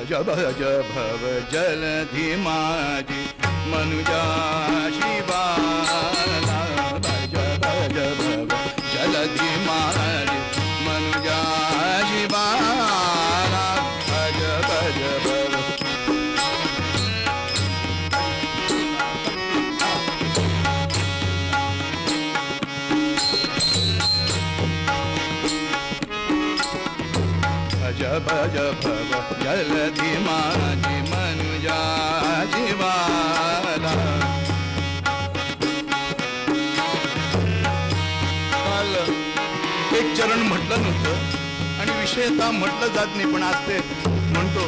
भज भज भव जलधि माझी मनुजा शिवाला भज भज भव जलधि माझी मनुजा शिवाला भज भज भव भज भज भव जलधि माझी मनुजा शिवाला. काल एक चरण म्हटलं नव्हतं आणि विषयता म्हटलं जात नाही, पण आज ते म्हणतो.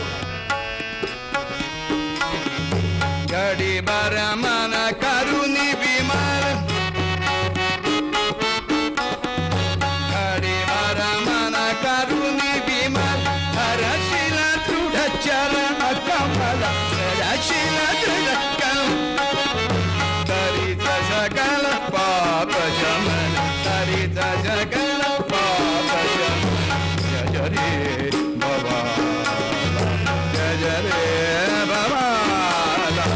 गडी बार मन करुणी विमान गडी बार मन करुणी विमान हरशील दृढ चरण कमल हरशील दृढ तरीच सकल पाप शमन तरीच सकल पाप शमन. जय रे भवाला जय रे भवाला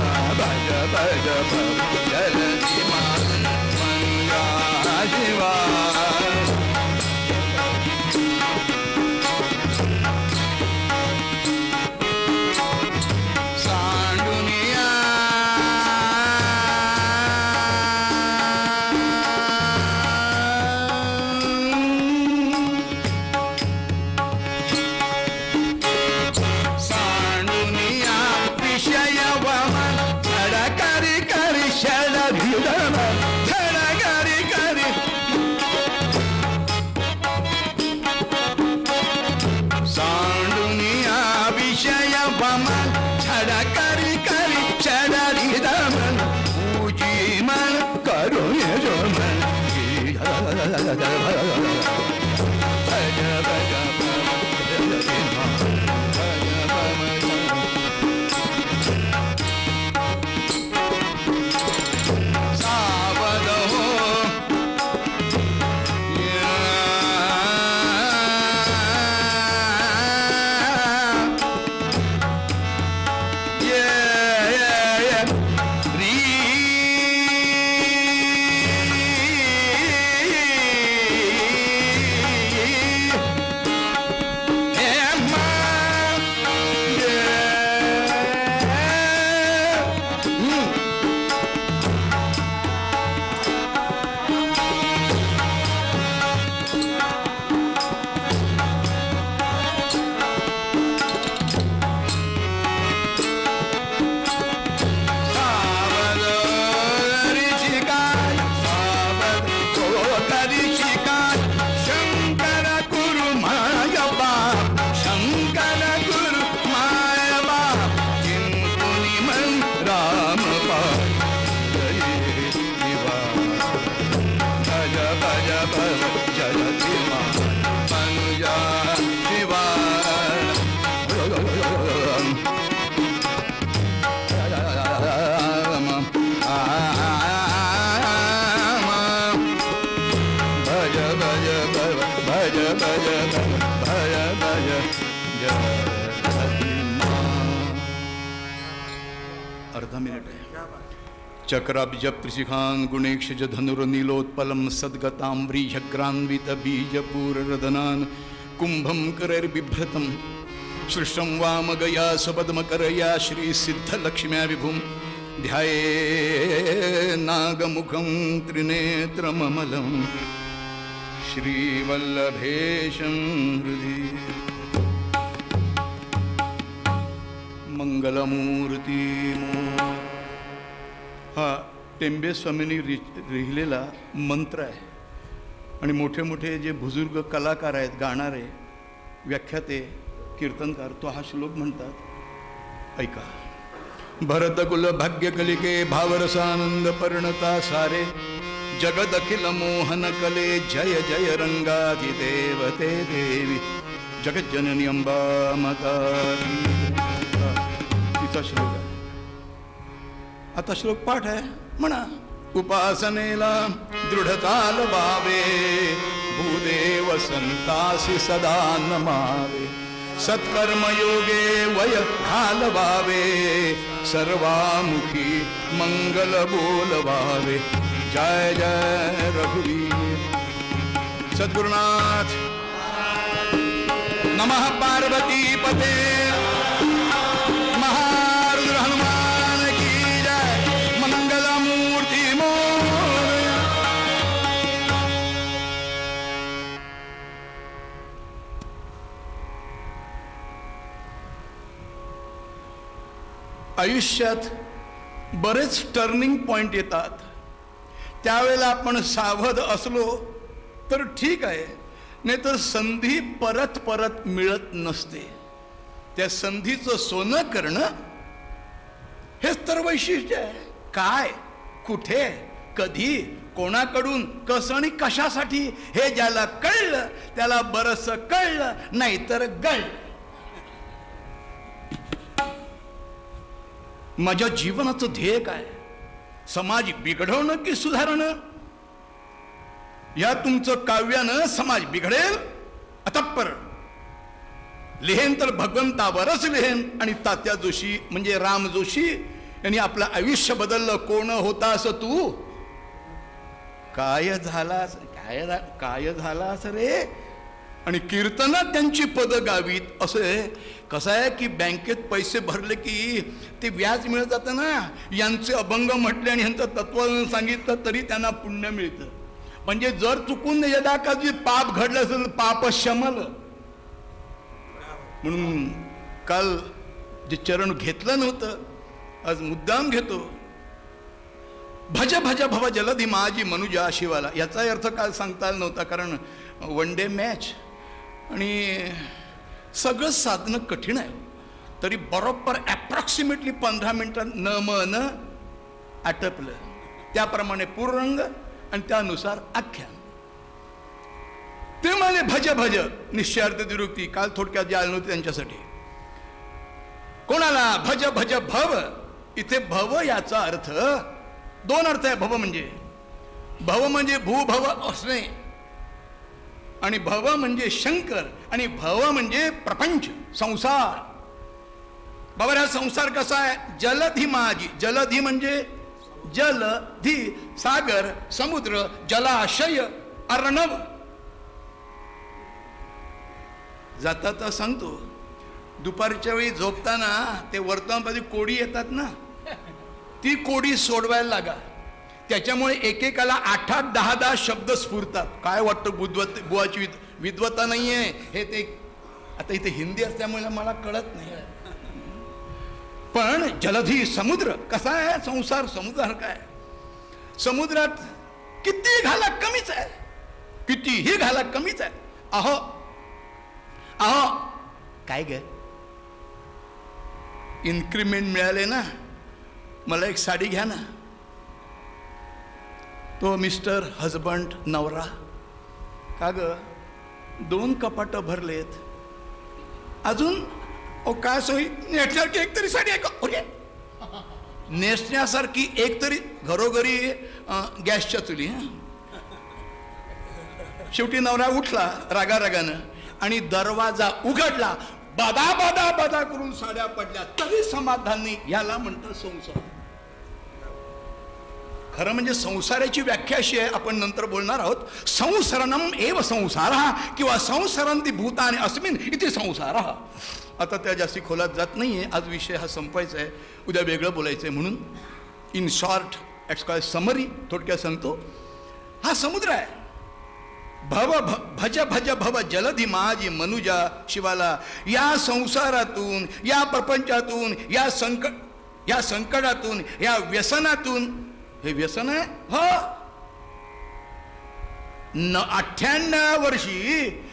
भज भज भव जलधि माझी मनुजा शिवाला. अर्धा मिनिट आहे. चक्राब्ज त्रिशिखान गुणेक्षज धनुर्नीलोत्पलम सद्गतां व्रीह्यग्रान्वित बीजपूररदनान् कुंभं करैर्बिभ्रतं सृष्टं वामगया स्वपद्मकरया श्रीसिद्धलक्ष्म्या विभुं ध्याये नागमुखं त्रिनेत्रममलं श्रीवल्लभेशं हृदि मंगलमूर्ती. हा टेंबे स्वामींनी लिहिलेला मंत्र आहे आणि मोठे मोठे जे बुजुर्ग कलाकार आहेत, गाणारे, व्याख्याते, कीर्तनकार तो हा श्लोक म्हणतात. ऐका. भरतकुल भाग्यकलिके भावरसानंद परिणता सारे जगद अखिल मोहन कले जय जय रंगाधिदेवते देवी जगज्जननी अंबा माता. तिचा श्लोक आहे. आता श्लोक पाठ आहे म्हणा. उपासनेला दृढताल वावे भूदेव संतासी सदा नमावे सत्कर्मयोगे वय घालवावे, सर्वामुखी मंगल बोलवावे. जय जय रघुवीर. सद्गुरुनाथ. नमः पार्वती पते. महारुद्र हनुमान की जय. मंगल मूर्ति मोरया. आयुष्यात बरेच टर्निंग पॉइंट येतात. त्यावेळेला आपण सावध असलो तर ठीक आहे, नाही तर संधी परत परत मिळत नसते. त्या संधीचं सोनं करणं हेच तर वैशिष्ट्य आहे. काय, कुठे, कधी, कोणाकडून, कसं आणि कशासाठी हे ज्याला कळलं त्याला बरंच कळलं, नाहीतर गळ. माझ्या जीवनाचं ध्येय काय? समाज बिघडवणं की सुधारणं? या तुमचं काव्यानं समाज बिघडेल अतप्पर. लिहेन तर भगवंतावरच लिहेन. आणि तात्या जोशी म्हणजे राम जोशी यांनी आपलं आयुष्य बदललं. कोण होतास तू, काय झालास, काय झालास रे. आणि कीर्तनात त्यांची पद गावीत. असं कसं आहे की बँकेत पैसे भरले की ते व्याज मिळत जातं ना. यांचे अभंग म्हटले आणि यांचं तत्व सांगितलं तरी त्यांना पुण्य मिळतं. म्हणजे जर चुकून यदा कधी पाप घडलं असेल पाप शमल. म्हणून काल जे चरण घेतलं नव्हतं आज मुद्दाम घेतो. भज भज भव जलधी माझी मनुजा शिवाला. याचा अर्थ काल सांगता आला नव्हता कारण वन डे मॅच आणि सगळं साधणं कठीण आहे. तरी बरोबर ॲप्रॉक्सिमेटली 15 मिनिटात न मन आटपलं. त्याप्रमाणे पूर्णरंग आणि त्यानुसार आख्यान. ते म्हणे भज भज निश्चयार्थ द्विरुक्ती. काल थोडक्यात जे आलं नव्हते त्यांच्यासाठी. कोणाला भज भज भव. इथे भव याचा अर्थ दोन अर्थ आहे. भव म्हणजे भूभव असणे आणि भव म्हणजे शंकर आणि भव म्हणजे प्रपंच संसार. बाबा हा संसार कसा आहे? जलधी माझी. जलधी म्हणजे जलधी सागर, समुद्र, जलाशय, अर्णव. जाता सांगतो दुपारच्या वेळी झोपताना ते वर्तमानपत्री कोडी येतात ना, ती कोडी सोडवायला लागा. त्याच्यामुळे एकेकाला 8-8, 10-10 शब्द स्फुरतात. काय वाटतं बुवाची विद्वत्ता नाहीये हे. ते आता इथे हिंदी असल्यामुळे मला कळत नाही. पण जलधी समुद्र कसा आहे? संसार समुद्र काय? समुद्रात किती घाला कमीच आहे, कितीही घाला कमीच आहे. अहो अहो काय ग, इन्क्रीमेंट मिळाले ना, मला एक साडी घ्या ना. तो मिस्टर हजबंड नवरा, का ग 2 कपाट भरलेत अजून काय सोयी? नेसण्यासारखी एक तरी साडी आहे का? नेसण्यासारखी एक तरी घरोघरी गॅसच्या चुली. शेवटी नवरा उठला रागारागानं आणि दरवाजा उघडला. बादा बादा बादा करून साड्या पडल्या तरी समाधान नाही. याला म्हणतात संसार. खरं म्हणजे संसाराची व्याख्या अशी आहे, आपण नंतर बोलणार आहोत. संसरणम एव संसारः किंवा संसरंती भूतानि अस्मिन् इति संसारः. आता त्या जास्ती खोलात जात नाहीये. आज विषय हा संपवायचा आहे, उद्या वेगळं बोलायचं आहे. म्हणून इन शॉर्ट ॲट्स काय समरी थोडक्यात सांगतो. हा समुद्र आहे. भज भज भव जलधी माझी मनुजा शिवाला. या संसारातून, या प्रपंचातून, या संकटातून, या व्यसनातून. हे व्यसन आहे हो. 98 वर्षी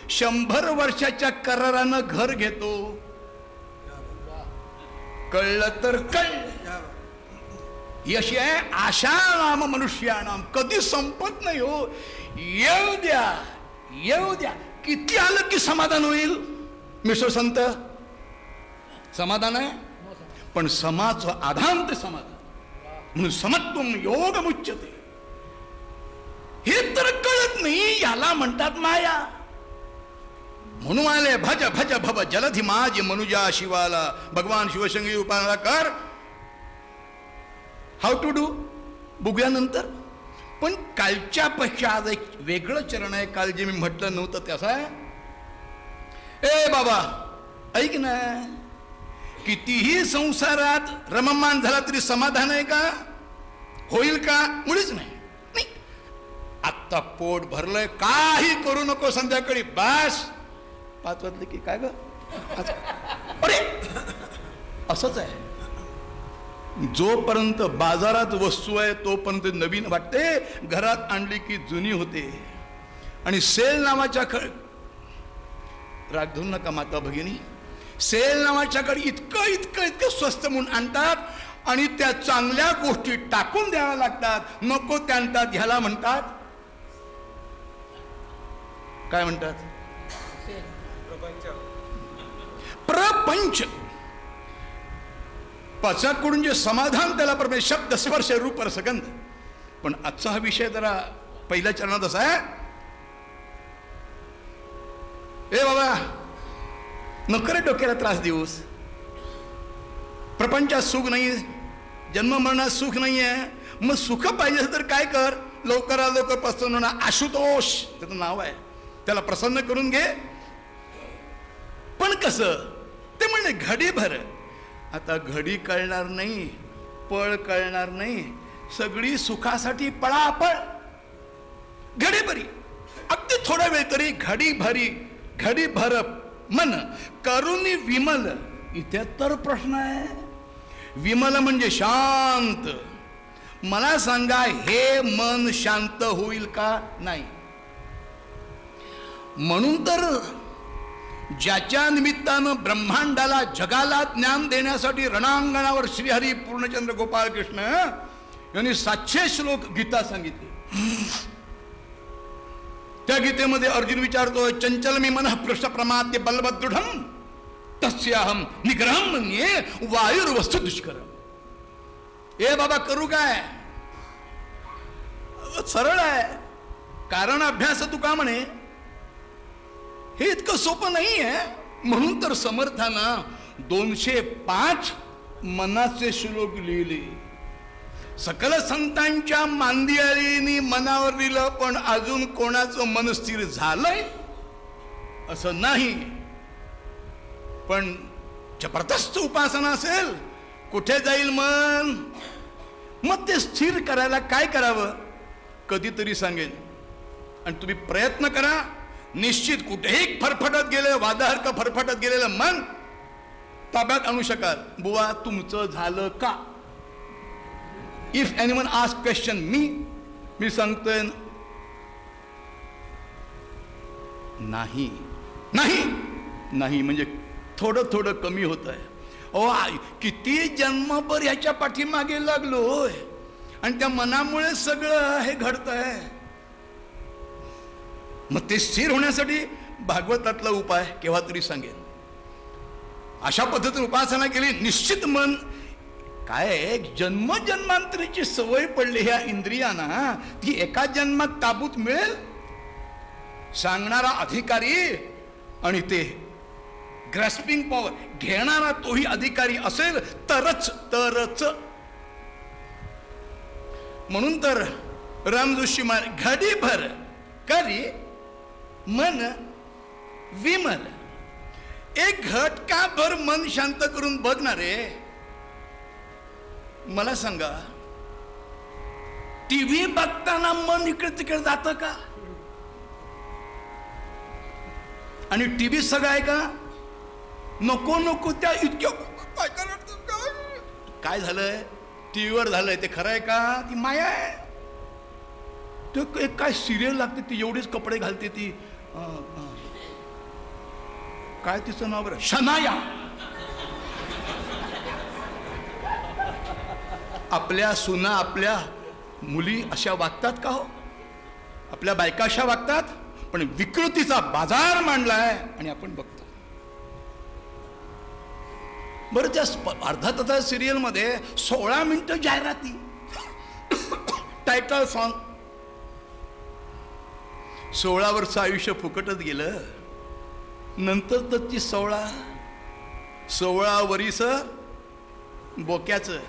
100 वर्षाच्या करारानं घर घेतो. कळलं तर कळलं. यश आहे आशा नाम मनुष्यानाम. कधी संपत नाही हो. येऊ द्या येऊ द्या. किती आलं की समाधान होईल? मिस्टर संत समाधान आहे, पण समाचं आधान ते समाधान. म्हणून समत्वम योग मुच्यते. हे तर कळत नाही. याला म्हणतात माया. म्हणून आले भज भज भव जलधी माझी मनुजा शिवाला. भगवान शिवशंकरी उपासना कर. हाऊ टू डू बघूया नंतर. पण कालच्या पेक्षा आज एक वेगळं चरण आहे. काल जे मी म्हटलं नव्हतं त्याचं आहे. ए बाबा ऐक ना, कितीही संसारात रममान झाला तरी समाधान आहे का? होईल का? मुळीच नाही. आत्ता पोट भरलंय, काही करू नको संध्याकाळी बस. 5 वाजले की काय ग, अरे असंच आहे. जोपर्यंत बाजारात वस्तू आहे तोपर्यंत नवीन वाटते, घरात आणली की जुनी होते. आणि सेल नावाच्या राग धरू नका माता भगिनी, सेल नावाच्याकडे इतकं इतकं इतकं स्वस्त म्हणून आणतात आणि त्या चांगल्या गोष्टी टाकून द्याव्या लागतात. नको त्या आणतात. ह्याला म्हणतात काय म्हणतात? प्रपंच. पाचाकडून जे समाधान त्याला परमेश्वर शब्द स्पर्श रूप रसगंध. पण आजचा हा विषय जरा पहिल्या चरणात असा आहे. ए बाबा नको रे डोक्याला त्रास देऊस. प्रपंचात सुख नाही, जन्म मरणात सुख नाही आहे. मग सुख पाहिजे तर काय कर, लवकरात लवकर प्रसन्न होणार. आशुतोष त्याचं नाव आहे, त्याला प्रसन्न करून घे. पण कसं ते म्हणले घडीभर. आता घडी कळणार नाही, पळ कळणार नाही, सगळी सुखासाठी पळापळ. घडीभरी अगदी थोडा वेळ तरी घडीभर मन करुणी विमल. इथे तर प्रश्न आहे. विमल म्हणजे शांत. मला सांगा हे मन शांत होईल का? नाही. म्हणून तर ज्याच्या निमित्तानं ब्रह्मांडाला जगाला ज्ञान देण्यासाठी रणांगणावर श्रीहरी पूर्णचंद्र गोपाळ कृष्ण यांनी 700 श्लोक गीता सांगितली. त्या गीतेमध्ये अर्जुन विचारतोय, चंचल मी मनः पृष्ठ प्रमाद्य बलवदृढम तस्याहम निग्रहम मन्ये वायुर्वस्तु दुष्करम. ए बाबा करू काय? सरळ आहे. कारण अभ्यास तू का म्हणे, हे इतकं सोपं नाही आहे. म्हणून तर समर्थानं 205 मनाचे श्लोक लिहिले. सकल संतांच्या मांदियाळीनी मनावर लिहिलं, पण अजून कोणाचं मन स्थिर झालंय असं नाही. पण जबरदस्त उपासना असेल, कुठे जाईल मन? मग ते स्थिर करायला काय करावं कधीतरी सांगेन. आणि तुम्ही प्रयत्न करा. निश्चित कुठेही फरफटत गेले, वादासारखं फरफटत गेलेलं मन ताब्यात आणू शकाल. बुवा तुमचं झालं का? इफ एनीवन आस्क क्वेश्चन मी सांगतोय नाही नाही नाही. म्हणजे थोडं थोडं कमी होत आहे. ओ किती जन्मभर ह्याच्या पाठीमागे लागलोय आणि त्या मनामुळे सगळं हे घडतंय. मग ते स्थिर होण्यासाठी भागवतातला उपाय केव्हा तरी सांगेन. अशा पद्धतीने उपासना केली, निश्चित मन काय जन्मजन्मांतरीची सवय पडली ह्या इंद्रियांना, ती एका जन्मात ताबूत मिळेल. सांगणारा अधिकारी आणि ते ग्रॅस्पिंग पॉवर घेणारा तोही अधिकारी असेल तरच. म्हणून तर रामजोशी घडीभर करी मन विमल. एक घटकाभर मन शांत करून बघणारे. मला सांगा टीव्ही बघताना मन इकडे तिकडे जातं का? आणि टीव्ही सगळं आहे का? नको नको त्या इतक्या काय झालंय टीव्हीवर झालंय ते खरं आहे का? ती माया आहे. तो एक काय सिरियल लागते, ती एवढेच कपडे घालते, ती काय तिचं नाव बरं, शनाया. आपल्या सुना आपल्या मुली अशा वागतात का हो? आपल्या बायका अशा वागतात. पण विकृतीचा बाजार मांडलाय आणि आपण बघतो. बरं त्या अर्धा तासा सिरियल मध्ये 16 मिनिटं जाहिराती, टायटल सॉन्ग. 16 वर्ष आयुष्य फुकटच गेलं. नंतर तर ती 16 वरीस बोक्याचं.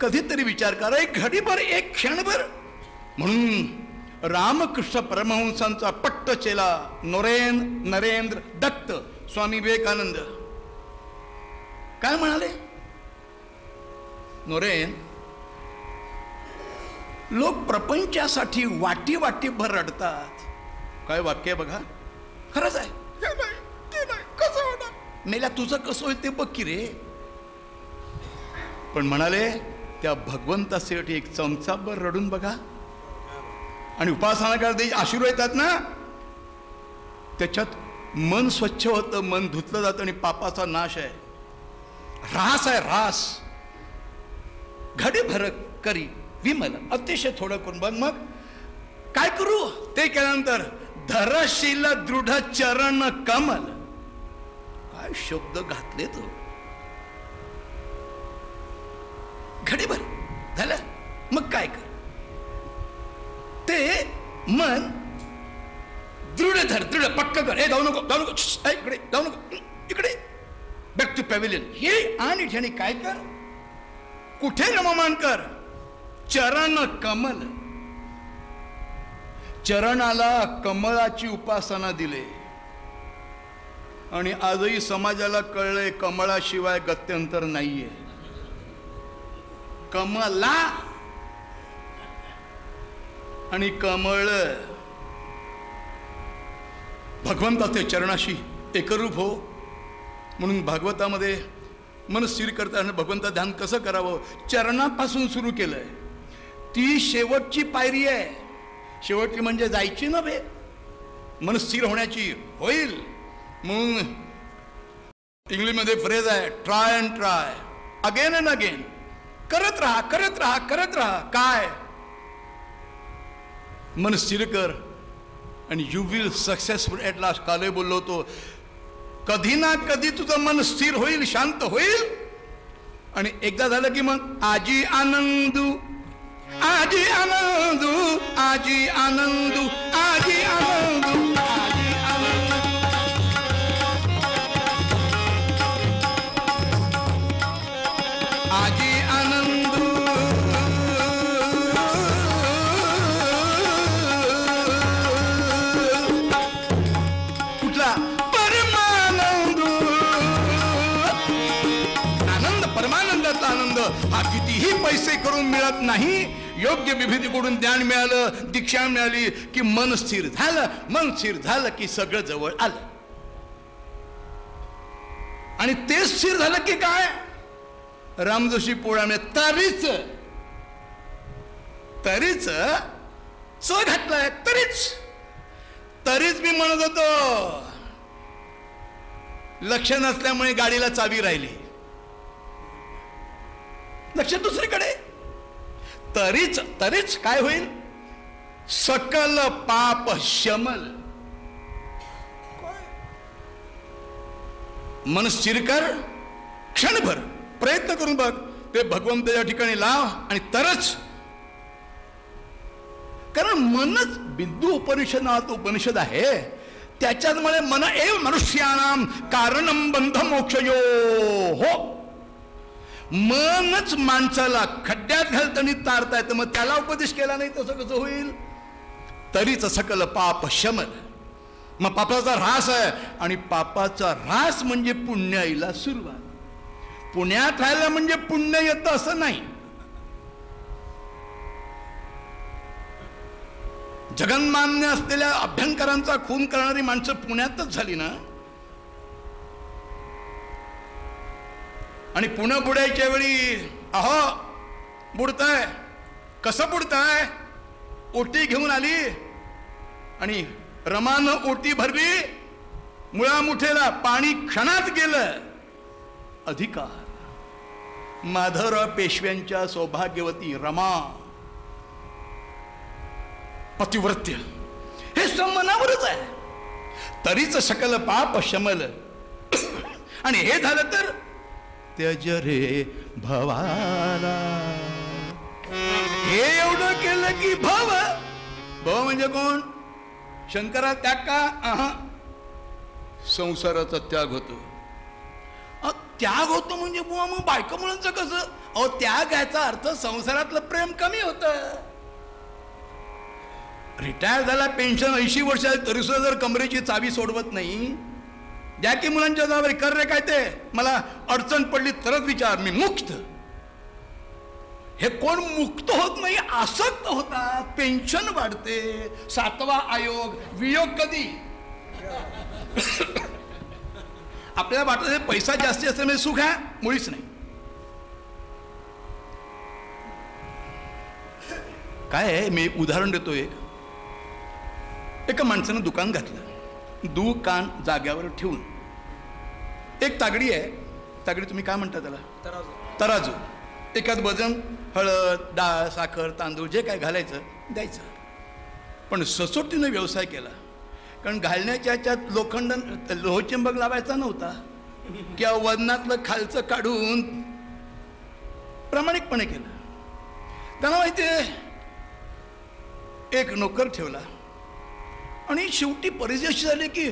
कधीतरी विचार करा, एक घडीभर, एक क्षणभर. म्हणून रामकृष्ण परमहंसांचा पट्ट चेला नरेंद्र दत्त स्वामी विवेकानंद काय म्हणाले? नोरेन, लोक प्रपंचासाठी वाटी वाटीभर रडतात. काय वाक्य बघा, खरंच आहे. कसं होणार, मेला तुझं कसं होईल ते बघ की रे. पण म्हणाले त्या भगवंतासाठी एक चमचाभर रडून बघा. आणि उपासना करता आशीर्वाद येतात ना, त्याच्यात मन स्वच्छ होतं, मन धुतलं जातं आणि पापाचा नाश आहे. रास आहे, रास. घडीभर करी विमल, अतिशय थोडं करून बघ. मग काय करू ते केल्यानंतर धरशील दृढ चरण कमल. काय शब्द घातले तो. घडीभर झालं, मग काय कर. ते मन दृढ धर, दृढ पक्क कर. ए जाऊ नको, जाऊ नको, इकडे जाऊ नको, इकडे बॅक टू पॅव्हिलियन. हे आणि ठिकाणी काय कर, कुठे रममान कर. चरण कमल. चरणाला कमळाची उपासना दिले. आणि आजही समाजाला कळलंय कमळाशिवाय गत्यंतर नाहीये. कमला आणि कमळ भगवंताचे चरणाशी एकरूप हो. म्हणून भागवतामध्ये मन स्थिर करताना भगवंता ध्यान कसं करावं, चरणापासून सुरू केलंय. ती शेवटची पायरी आहे. शेवटची म्हणजे जायची नव्हे, मन स्थिर होण्याची. होईल म्हणून इंग्लिशमध्ये फ्रेज आहे, try and try again and again. करत राहा, करत राहा, करत राहा. काय, मन स्थिर कर आणि you will successful at last. काले बोललो होतो, कधी ना कधी तुझं मन स्थिर होईल, शांत होईल. आणि एकदा झालं की मग आजी आनंदू, आजी आनंदू, आजी आनंदू, आजी आनंदू, आजी आनंदू. आजी आनंदू कुठला, परमानंदू. आनंद, परमानंदाचा आनंद हा कितीही पैसे करून मिळत नाही. योग्य विभूतीकडून ज्ञान मिळालं, दीक्षा मिळाली की मन स्थिर झालं. मन स्थिर झालं की सगळं जवळ आलं. आणि ते स्थिर झालं की काय, रामजोशी पोळाने तरीच तरीच च घातलाय. तरीच मी म्हणत होतो, लक्ष नसल्यामुळे गाडीला चावी राहिली, लक्ष दुसरीकडे. तरीच काय होईल, सकल पाप शमल. मन स्थिर कर, क्षणभर प्रयत्न करून बघ. ते भगवंताच्या ठिकाणी लाव आणि तरच. कारण मनच बिंदू उपनिषद नावाचा उपनिषद आहे. त्याच्यात म्हणे मन एव मनुष्यानाम कारणम बंध मोक्षयो हो. मनच माणसाला खड्ड्यात घालताना तारता येतं. मग त्याला उपदेश केला नाही तसं कसं होईल. तरीच सकल पाप शमल. मग पापाचा ऱ्हास आहे. आणि पापाचा ऱ्हास म्हणजे पुण्याईला सुरुवात. पुण्यात राहिलं म्हणजे पुण्य येतं असं नाही. जगन्मान्य असलेल्या अभ्यंकरांचा खून करणारी माणसं पुण्यातच झाली ना. आणि पुणे बुडायच्या वेळी अहो बुडताय, कसं बुडताय, ओटी घेऊन आली आणि रमानं ओटी भरली, मुळामुठेला पाणी क्षणात गेलं. अधिकार माधवराव पेशव्यांच्या सौभाग्यवती रमा, पतिव्रत्य, हे मनावरच आहे. तरीच सकल पाप शमल. आणि हे झालं तर त्यज रे भवाला. हे एवढं केलं की भव. भव म्हणजे कोण, शंकरा त्याग का, संसाराचा त्याग होतो. त्याग होतो म्हणजे बुवा मग बायका मुलांचं कसं? अहो त्याग याचा अर्थ संसारातलं प्रेम कमी होतं. रिटायर झाला, पेन्शन 80 वर्ष तरी सुद्धा जर कमरेची चावी सोडवत नाही, द्या की मुलांच्या जबाबदारी, कर रे काय ते, मला अडचण पडली तरच विचार, मी मुक्त. हे कोण मुक्त होत नाही, आसक्त होतात. पेन्शन वाढते, 7वा आयोग, वियोग कधी? आपल्याला वाटत पैसा जास्ती असते म्हणजे सुख आहे, मुळीच नाही. काय आहे, मी उदाहरण देतो. एका माणसानं दुकान घातलं, दुकान जाग्यावर ठेवून एक तागडी आहे. तागडी तुम्ही काय म्हणता त्याला? तराजू. एखाद वजन, हळद, डाळ, साखर, तांदूळ जे काय घालायचं द्यायचं. पण सचोटीनं व्यवसाय केला, कारण घालण्याच्या ह्याच्यात लोखंड लोहचंबक लावायचा नव्हता, किंवा वजनातलं खालचं काढून प्रामाणिकपणे केलं. त्यांना माहिती आहे, एक नोकर ठेवला आणि शेवटी परिस्थिती अशी झाली की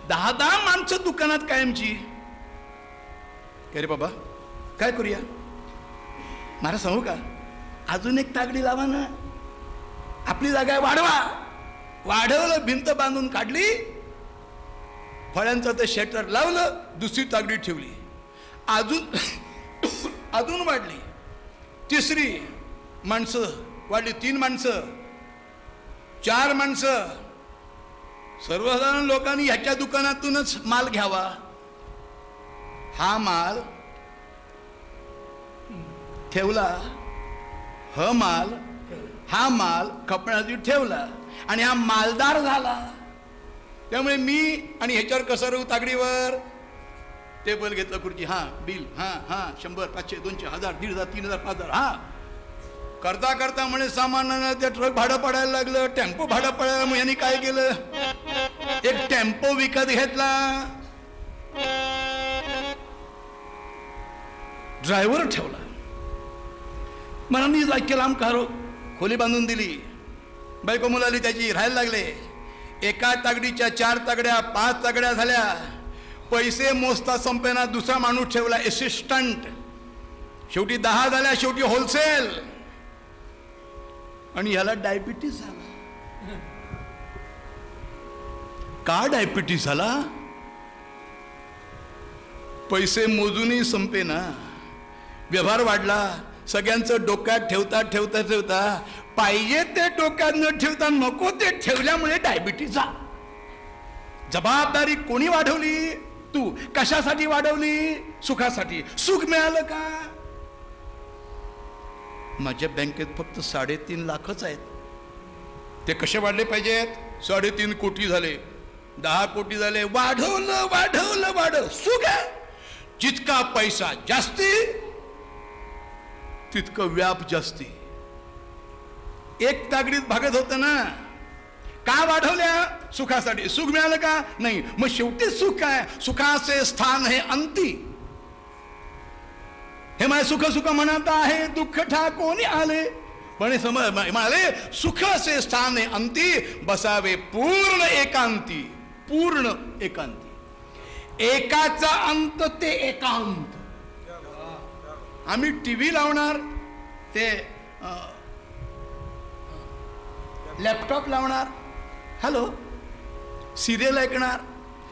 10 माणसं दुकानात कायमची. काय रे बाबा, काय करूया? मला सांगू का, अजून एक तागडी लावा ना, आपली जागा आहे, वाढवा. वाढवलं, भिंत बांधून काढली, फळ्यांचं ते शटर लावलं, दुसरी तागडी ठेवली, अजून वाढली, तिसरी माणसं वाढली, 3 माणसं, 4 माणसं. सर्वसाधारण लोकांनी ह्याच्या दुकानातूनच माल घ्यावा. हा माल ठेवला, हा माल खपण्यासाठी ठेवला आणि हा मालदार झाला. त्यामुळे मी आणि ह्याच्यावर कसं राहू? तागडीवर टेबल घेतलं, खुर्ची, हां बिल, हां 100, 500, 200, 1000, 1500, 3000, 5000, हां. करता करता म्हणे सामानानं ते ट्रक भाडं पडायला लागलं, टेम्पो भाडं पडायला. मग यांनी काय केलं, एक टेम्पो विकत घेतला, ड्रायव्हर ठेवला. मला मी केला, खोली बांधून दिली, बायको मुलाली त्याची राहायला लागले. एका तागडीच्या 4 तागड्या, 5 तागड्या झाल्या. पैसे मोजता संपेना, दुसरा माणूस ठेवला, असिस्टंट. शेवटी 10 झाल्या, शेवटी होलसेल. आणि याला डायबिटीस झाला. का डायबिटीस झाला? पैसे मोजूनही संपेना, व्यवहार वाढला. सगळ्यांचं डोक्यात ठेवता ठेवता ठेवता पाहिजे ते डोक्यात न ठेवता नको ते ठेवल्यामुळे डायबिटीस झाला. जबाबदारी कोणी वाढवली? तू. कशासाठी वाढवली? सुखासाठी. सुख मिळालं का? माझ्या बँकेत फक्त 3.5 लाखच आहेत. ते कसे वाढले पाहिजेत? 3.5 कोटी झाले, 10 कोटी झाले. वाढवलं वाढवलं वाढव. सुख आहे. जितका पैसा जास्ती तितकं व्याप जास्ती. एक तागडीत भागत होतं ना. का वाढवल्या? सुखासाठी. सुख मिळालं का? नाही. मग शेवटी सुख आहे. सुखाचे स्थान हे अंती. हे माझे सुख सुख म्हणत आहे, दुःख ठाकोनी आले. पण म्हणाले सुखाचे स्थान हे अंती, बसावे पूर्ण एकांती. पूर्ण एकांती. एकाचा अंत ते एकांत. आम्ही टीव्ही लावणार, ते लॅपटॉप लावणार, हॅलो सिरियल ऐकणार,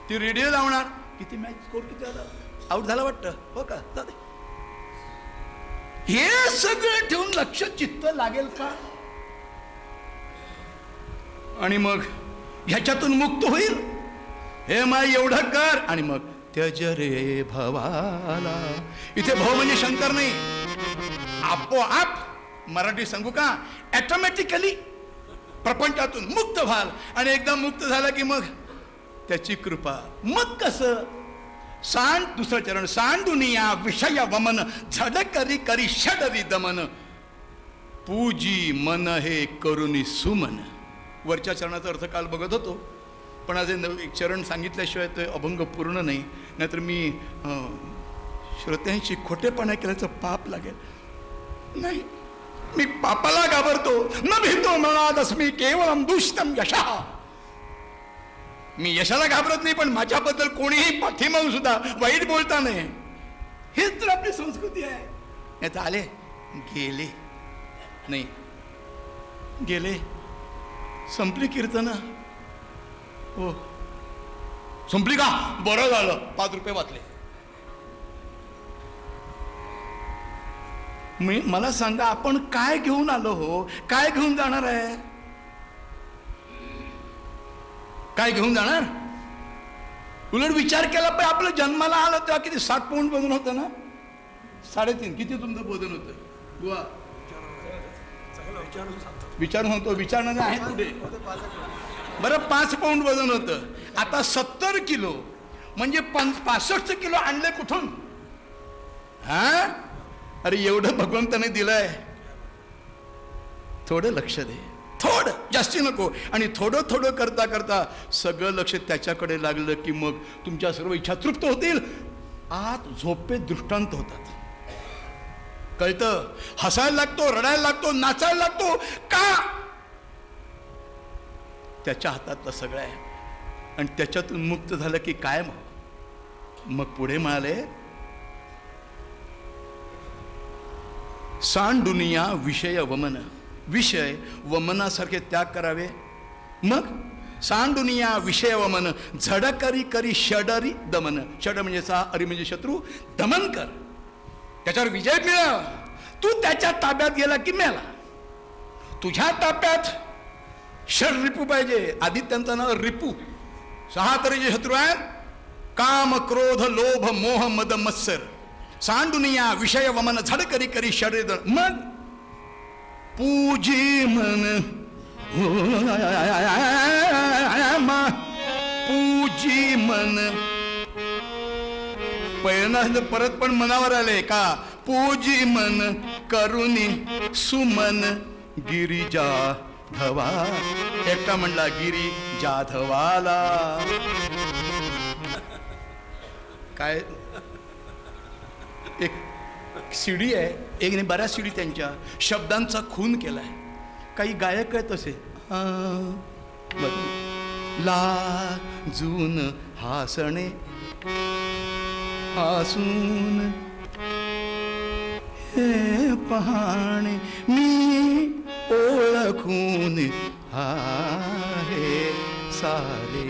ती रेडिओ लावणार. किती मॅच स्कोर किती झाला, आउट झाला वाटतं, हो का, हे सगळं ठेवून लक्ष चित्त लागेल का? आणि मग ह्याच्यातून मुक्त होईल. हे माय एवढं कर आणि मग त्यज रे भवाला. इथे भव म्हणजे शंकर नाही, आपोआप. मराठी सांगू का, ऑटोमॅटिकली प्रपंचातून मुक्त व्हाल. आणि एकदा मुक्त झाला की मग त्याची कृपा. मग कसं? सांड, दुसरं चरण, सांडुनिया विषय वमन, झड करी करी षडरी दमन, पूजी मन हे करुणी सुमन. वरच्या चरणाचा अर्थ काल बघत होतो, पण आज एक चरण सांगितल्याशिवाय ते अभंग पूर्ण नाही. नाहीतर मी श्रोत्यांशी खोटेपणा केल्याचं पाप लागेल. नाही, मी पापाला घाबरतो. न भीतो मनादस्मी केवलम दुष्टम यशः. मी यशाला घाबरत नाही, पण माझ्याबद्दल कोणीही पाठीमागून सुद्धा वाईट बोलता नाही. हेच तर आपली संस्कृती आहे. याचा आले गेले नाही, गेले संपली कीर्तन. हो संपली का, बरं झालं 5 रुपये वाचले. मला सांगा आपण काय घेऊन आलो हो, काय घेऊन जाणार आहे, काय घेऊन जाणार. उलट विचार केला पण आपलं जन्माला आलं तेव्हा किती 7 पौंड वजन होतं ना, 3.5. किती तुमचं वजन होतं बुवा, विचारून होतो, विचारणारे आहेत कुठे. बरं 5 पौंड वजन होतं, आता 70 किलो म्हणजे 65 किलो आणले कुठून. हा अरे एवढं भगवंताने दिलंय, थोडं लक्ष दे, थोडं जास्ती नको. आणि थोडं थोडं करता करता सगळं लक्ष त्याच्याकडे लागलं की मग तुमच्या सर्व इच्छा तृप्त होतील. आत झोपेत दृष्टांत होतात. कळतं, हसायला लागतो, रडायला लागतो, नाचायला लागतो का, त्याच्या हातातलं सगळं आहे. आणि त्याच्यातून मुक्त झालं की काय मग पुढे म्हणाले सांडुनिया विषय वमन, विषय वमनासारखे त्याग करावे. मग सांडुनिया विषय वमन, झडकरी करी षडरी दमन. षड म्हणजे 6, अरी म्हणजे शत्रू, दमन कर, त्याच्यावर विजय मिळव. तू त्याच्या ताब्यात गेला की मेला. तुझ्या ताब्यात षड रिपू पाहिजे. आदित्यांचा नाव रिपू. 6 तऱ्हेचे शत्रू आहेत, काम क्रोध लोभ मोह मद मत्सर. सांडुनिया विषय वमन, झडकरी करी षड. मग पूजी मन, पूजी मन. पहिल्यांदा परत पण मनावर आले का, पूजी मन करुणी सुमन गिरिजा धवा. एकटा म्हणला गिरी जाधवाला. काय एक सीडी आहे, एक नाही बऱ्याच सीडी त्यांच्या शब्दांचा खून केलाय. काही गायक आहेत तसे, लाजून हासणे हसून हे पहाणे मी ओळखून आहे सारे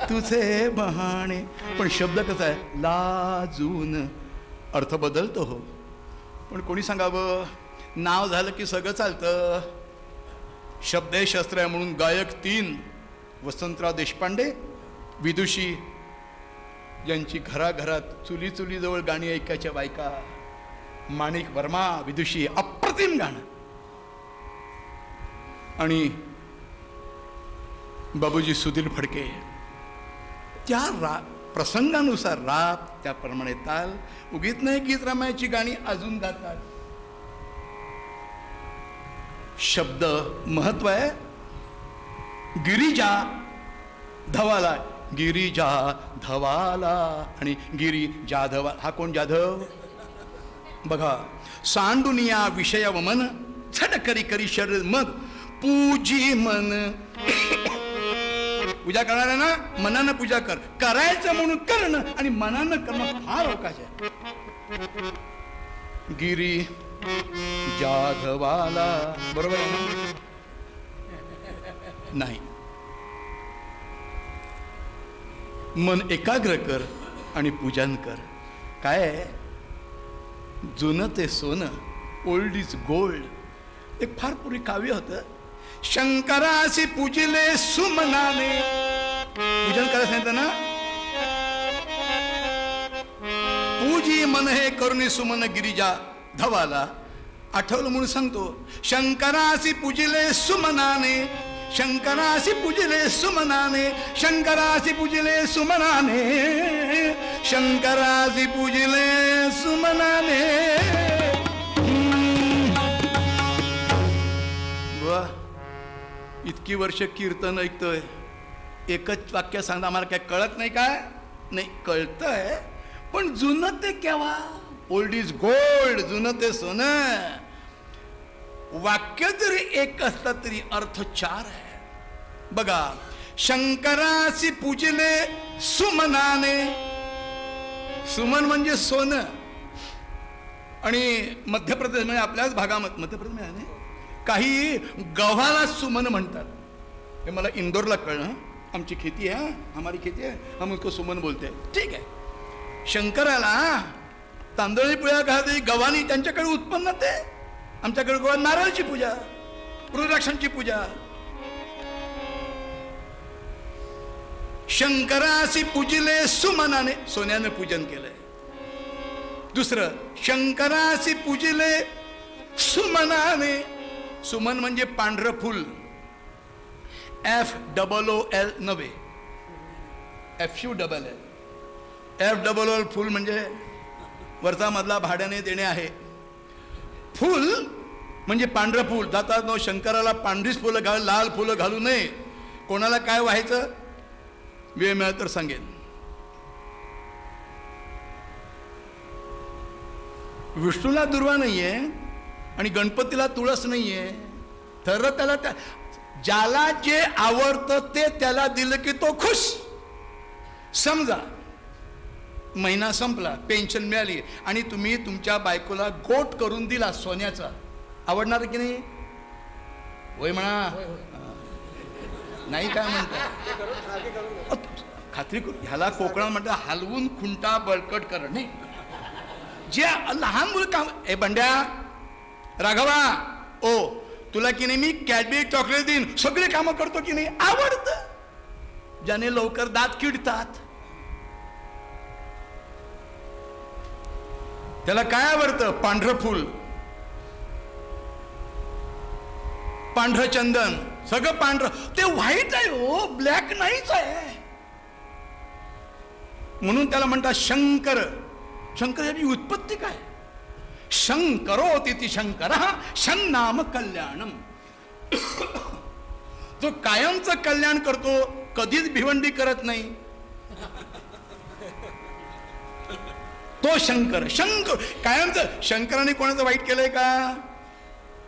तुझे बहाणे. पण शब्द कसा आहे, लाजून. अर्थ बदलतो हो, पण कोणी सांगावं नाव झालं की सगळं चालतं. शब्द हे शस्त्र आहे म्हणून गायक 3 वसंतराव देशपांडे, विदुषी ज्यांची घराघरात चुली चुलीजवळ गाणी ऐकायच्या बायका, माणिक वर्मा विदुषी, अप्रतिम गाणं. आणि बाबूजी सुधीर फडके, त्या प्रसंगानुसार राग, त्याप्रमाणे ताल. उगीत नाही गीत रामायची गाणी अजून गातात. शब्द महत्व आहे. गिरिजा धवाला, गिरिजा धवाला आणि गिरी जाधवा. हा कोण जाधव बघा. सांडुनिया विषय वमन, झडकरी करी शरीर. मग पूजी मन, पूजा करणार आहे ना, मनानं पूजा कर. करायचं म्हणून करणं आणि मनानं करणं फार अवकाश आहे. गिरी जाधवाला, बरोबर आहे ना. नाही, मन एकाग्र कर आणि पूजन कर. काय जुनं ते सोनं, ओल्ड इज गोल्ड. एक फार पूर्वी काव्य होतं, शंकरासी पूजिले सुमनाने. पूजन करायला सांगितलं ना, पूजी मन हे करुणी सुमन गिरिजा धवाला. आठवलं म्हणून सांगतो, शंकरासी पूजिले सुमनाने, शंकरासी पूजिले सुमनाने, शंकरासी पूजिले सुमनाने, शंकरासी पूजिले सुमनाने. इतकी वर्ष कीर्तन ऐकतोय, एकच वाक्य सांगता आम्हाला काय कळत नाही. काय नाही कळतंय, पण जुनं ते केव्हा, ओल्ड इज गोल्ड, जुनं ते सोनं. वाक्य जरी एक असलं तरी अर्थ चार आहे. बघा, शंकरासी पूजले सुमनाने. सुमन म्हणजे सोनं. आणि मध्य प्रदेश म्हणजे आपल्याच भागामध्ये, मध्य प्रदेश आहे काही गव्हाला सुमन म्हणतात. हे मला इंदोरला कळलं. आमची खेती आहे, हमारी खेती आहे, हम उसको सुमन बोलते हैं. ठीक आहे. शंकराला तांदळी पोळ्या घालते गव्हानी, त्यांच्याकडे उत्पन्न ते. आमच्याकडे गोवा नारळाची पूजा, रुद्राक्षांची पूजा. शंकरासी पूजिले सुमनाने, सोन्याने पूजन केलंय. दुसरं, शंकरासी पूजिले सुमनाने. सुमन म्हणजे पांढरं फुल. FOOL नव्हे, FULL. FOOL फुल म्हणजे वरचा मधला भाड्याने देणे आहे. फुल म्हणजे पांढरं फुल. जातात नो शंकराला पांढरीच फुलं घाल, लाल फुलं घालू नये. कोणाला काय व्हायचं वेळ मिळाला तर सांगेन. विष्णूला दुर्वा नाहीये आणि गणपतीला तुळस नाहीये. तर त्याला ज्याला जे आवडतं ते त्याला दिलं की तो खुश. समजा महिना संपला, पेन्शन मिळाली आणि तुम्ही तुमच्या बायकोला गोट करून दिला सोन्याचा, आवडणार की नाही? होय म्हणा. नाही काय म्हणता? खात्री करू. ह्याला कोकणात म्हणतात हलवून खुंटा बळकट करणं. नाही, जे लहान मुलं काम. ए बंड्या, राघवा, ओ तुला की नाही मी कॅडबरी चॉकलेट देईन, सगळे कामं करतो की नाही. आवडतं. ज्याने लवकर दात किडतात त्याला काय आवडतं? पांढरं फुल, पांढरं चंदन, सगळं पांढरं. ते व्हाईट आहे हो, ब्लॅक नाहीच आहे. म्हणून त्याला म्हणतात शंकर. शंकर याची उत्पत्ती काय? शंकरोति ति शंकरः शन नाम कल्याणम. जो कायमचं कल्याण करतो, कधीच भिवंडी करत नाही, तो शंकर. शंकर कायमचं. शंकराने कोणाचं वाईट केलंय का?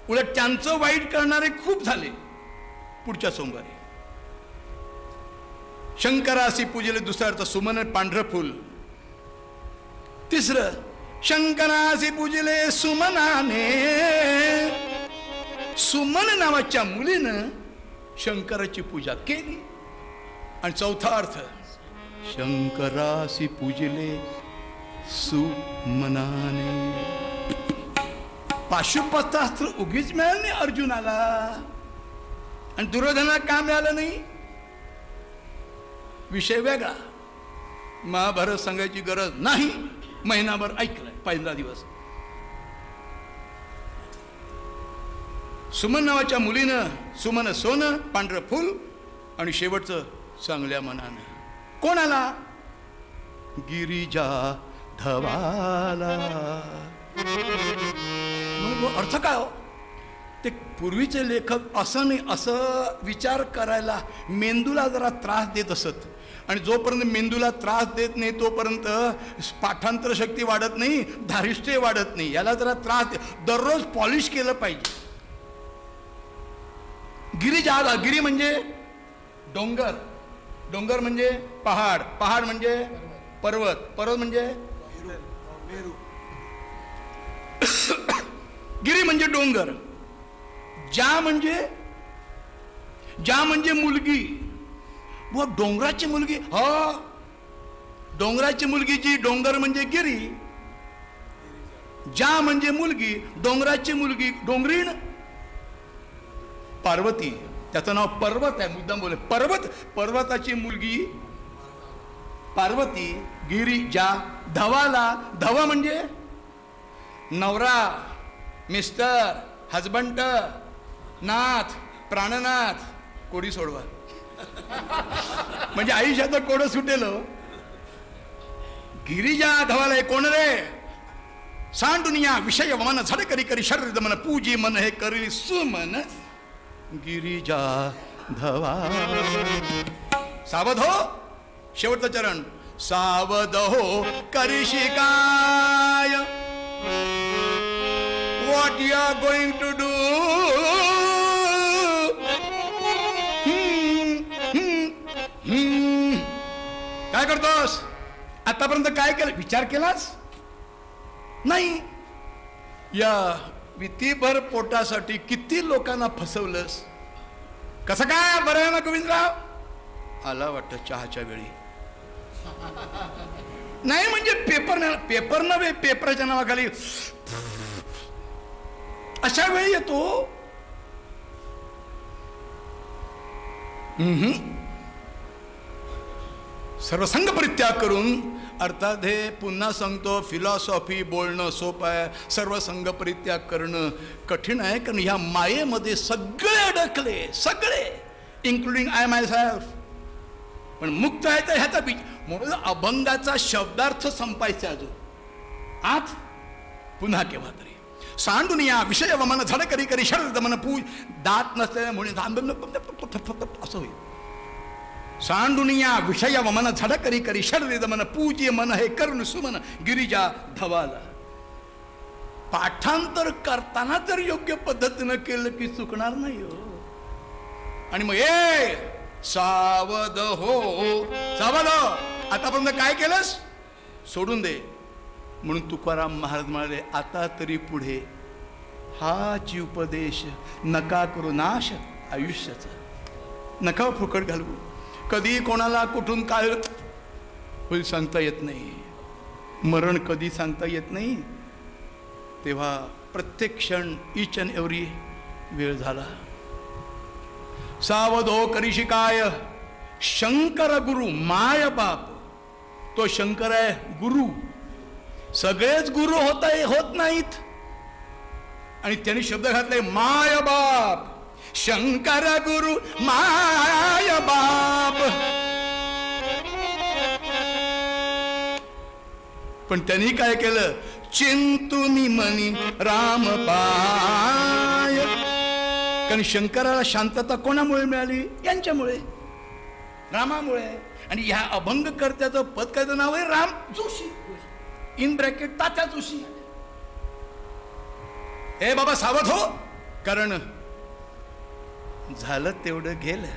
उलट त्यांचं वाईट करणारे खूप झाले. पुढच्या सोमवारी शंकरासी पूजेले. दुसरा अर्थ सुमन, पांढरं फुल. तिसरं, शंकरासी पूजले सुमनाने. सुमन नावाच्या मुलीनं शंकराची पूजा केली. आणि चौथा अर्थ, शंकरासी पूजले सुमनाने. पाशुपतास्त्र उगीच मिळालं नाही अर्जुनाला, आणि दुर्योधनाला का मिळालं नाही? विषय वेगळा. महाभारत सांगायची गरज नाही. महिनाभर ऐकलंय, 15 दिवस. सुमन नावाच्या मुलीनं, सुमन सोनं, पांढरं फुल, आणि शेवटचं चांगल्या मनानं. कोणाला? गिरिजा धवाला. अर्थ काय हो? ते पूर्वीचे लेखक असं नाही, असं विचार करायला मेंदूला जरा त्रास देत असत. आणि जोपर्यंत मेंदूला त्रास देत नाही तोपर्यंत पाठांतर शक्ती वाढत नाही, धारिष्ट्य वाढत नाही. याला जरा त्रास दररोज पॉलिश केलं पाहिजे. गिरिजा, गिरी म्हणजे डोंगर, डोंगर म्हणजे पहाड, पहाड म्हणजे पर्वत, पर्वत म्हणजे गिरी म्हणजे डोंगर. जा म्हणजे मुलगी. व डोंगराची मुलगी. हो, डोंगराची मुलगी जी. डोंगर म्हणजे गिरी. जा म्हणजे मुलगी, डोंगराची मुलगी डोंगरीण. पार्वती, त्याचं नाव पर्वत आहे, मुद्दाम बोले पर्वत. पर्वताची मुलगी पार्वती. गिरिजा. धवाला, धवा म्हणजे नवरा, मिस्टर, हजबंड, नाथ, प्राणनाथ. कोडी सोडवा म्हणजे आयुष्याचं कोडं सुटेल. गिरिजा धवाला. कोण रे? सांडुनिया विषय मन झड करी करी शरीर मन पूजी मन हे करी सुमन. गिरिजा धवा. सावध हो. शेवटचं चरण. सावध हो करिशी काय what you are going to do. काय करतोस? आतापर्यंत काय केलं? विचार केलास नाही? या वितीभर पोटासाठी किती लोकांना फसवलंस? कसं काय? बरं आहे ना गोविंदराव? आला वाटतं चहाच्या वेळी. नाही म्हणजे पेपर नव्हे, पेपरच्या नावाखाली अशा वेळी येतो. सर्वसंग परित्याग करून, अर्थात हे पुन्हा सांगतो, फिलॉसॉफी बोलणं सोपं आहे, सर्वसंग परित्याग करणं कठीण आहे. कारण ह्या मायेमध्ये सगळे अडकले, सगळे, इन्क्लुडिंग आय माय सेल्फ. पण मुक्त आहे तर ह्याचा म्हणून अभंगाचा शब्दार्थ संपायचा अजून आज पुन्हा केव्हा तरी. सांडून या विषय वमन झड करी करी शरद मन पूज. दात नसते म्हणून असं होईल. सांडून या विषय वमन झड करी करी शरद मन पूज्य मन हे करुण सुमन गिरिजा धवाला. पाठांतर करताना जर योग्य पद्धतीनं केलं की चुकणार नाही हो. आणि मग सावध हो, सावध. आतापर्यंत काय केलंस? सोडून दे. म्हणून तुकाराम महाराज म्हणाले, आता तरी पुढे हाच उपदेश नका करू नाश आयुष्याचा. नका फुकट घालवू. कधी कोणाला कुठून काय होईल सांगता येत नाही. मरण कधी सांगता येत नाही. तेव्हा प्रत्येक क्षण, ईच अँड एव्हरी वेळ झाला. सावधो करीशी काय? शंकर गुरु माय बाप. तो शंकर आहे गुरु. सगळेच गुरु होत नाहीत. आणि त्यांनी शब्द घातले माय बाप. शंकर गुरु माय बाप. पण त्यांनी काय केलं? चिंतुनी मनी राम पाय. कारण शंकराला शांतता कोणामुळे मिळाली? यांच्यामुळे, रामामुळे. आणि ह्या अभंगकर्त्याचं पदकाचं नाव आहे राम जोशी, इन ब्रॅकेट तात्या जोशी. हे बाबा सावध हो, कारण झालं तेवढं गेलं.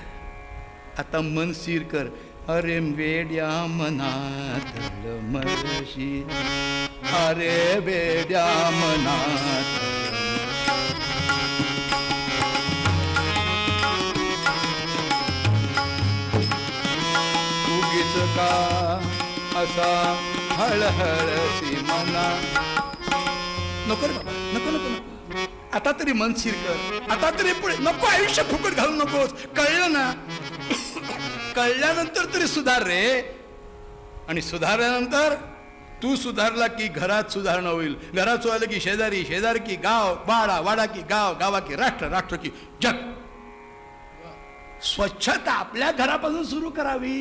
आता मन स्थिर कर. अरे वेड्या मनात मरशी, अरे वेड्या मनात. का असा हळहळसी मना. नको रे बाबा, नको नको नको. आता तरी मन स्थिर कर. आता तरी पुढे नको. आयुष्य फुकट घालू नकोस. कळलं ना? कळल्यानंतर तरी सुधार रे. आणि सुधारल्यानंतर तू सुधारला की घरात सुधारणा होईल. घरात सुधारलं की शेजारी, शेजारी की गाव, वाडा, वाडा की गाव, गावा की राष्ट्र, राष्ट्र की जग. स्वच्छता आपल्या घरापासून सुरू करावी.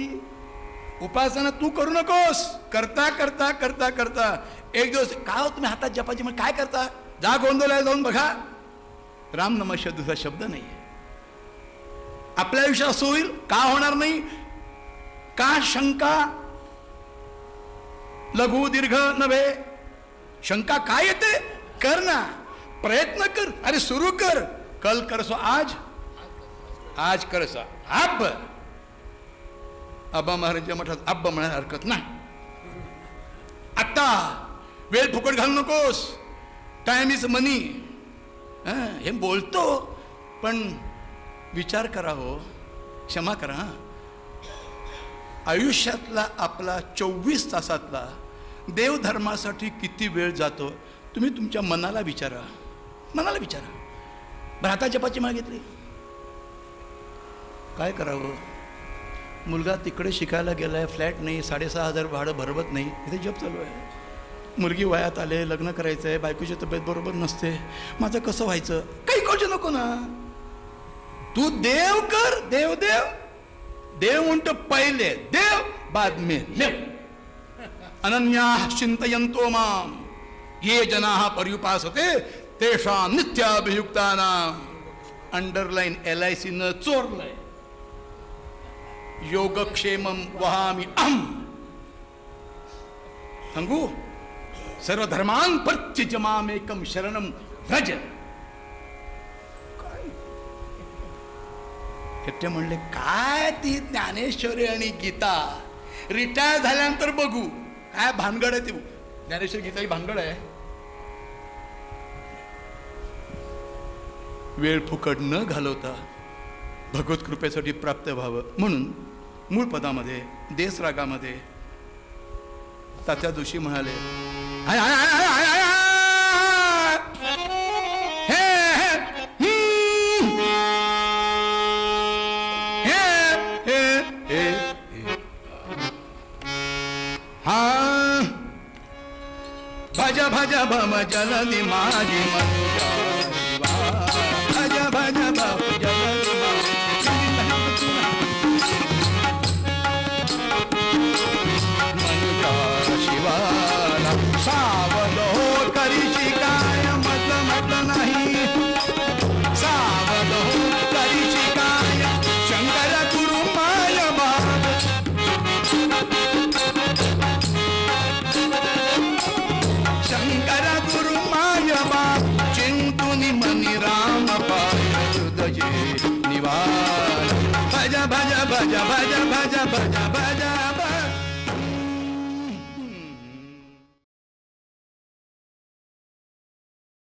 उपासना तू करू नकोस. करता करता करता करता एक दिवस काय हो तुम्ही हातात जपाची मग काय करता? जा गोंधळाला जाऊन बघा, राम नमः दुसरा शब्द नाही. आपल्या आयुष्यात असं होईल का? होणार नाही का? शंका लघु दीर्घ नव्हे. शंका काय येते? कर ना, प्रयत्न कर. अरे सुरू कर. कल करसो आज, आज करसो अब. आबा महाराजांच्या मठात आब्बा म्हणायला हरकत नाही. आता वेळ फुकट घालू नकोस. टाइम इज मनी. हे बोलतो पण विचार करा हो, क्षमा करा. आयुष्यातला आपला 24 तासातला देवधर्मासाठी किती वेळ जातो तुम्ही तुमच्या मनाला विचारा. मनाला विचारा. बरं आता जपाची माळ घेतली, काय करावं? मुलगा तिकडे शिकायला गेलाय, फ्लॅट नाही, 6,500 भाडं भरवत नाही, इथे जप चालू आहे. मुलगी वयात आले, लग्न करायचं आहे, बायकोची तब्येत बरोबर नसते, माझं कसं व्हायचं? काही कळू नको ना. तू देव कर. देव देव देव म्हणतो पहिले देव, बाद में देव. अनन्या चिंतयंतो माम ये जनाः पर्युपासते तेषां नित्याभियुक्तानां. अंडरलाइन LIC न चोरलंय. योगक्षेमं वहामि अहम. सांगू सर्व धर्मान् परित्यज्य मामेकं शरणं व्रज. ते म्हणले काय ती ज्ञानेश्वरी आणि गीता रिटायर झाल्यानंतर बघू, काय भानगड आहे ती. ज्ञानेश्वरी गीता ही भानगड आहे. वेळ फुकट न घालवता भगवत कृपेसाठी प्राप्त व्हावं म्हणून मूळ पदामध्ये देस रागामध्ये तात्या जोशी म्हणाले, भज भज भम जलधि माझी मनुजा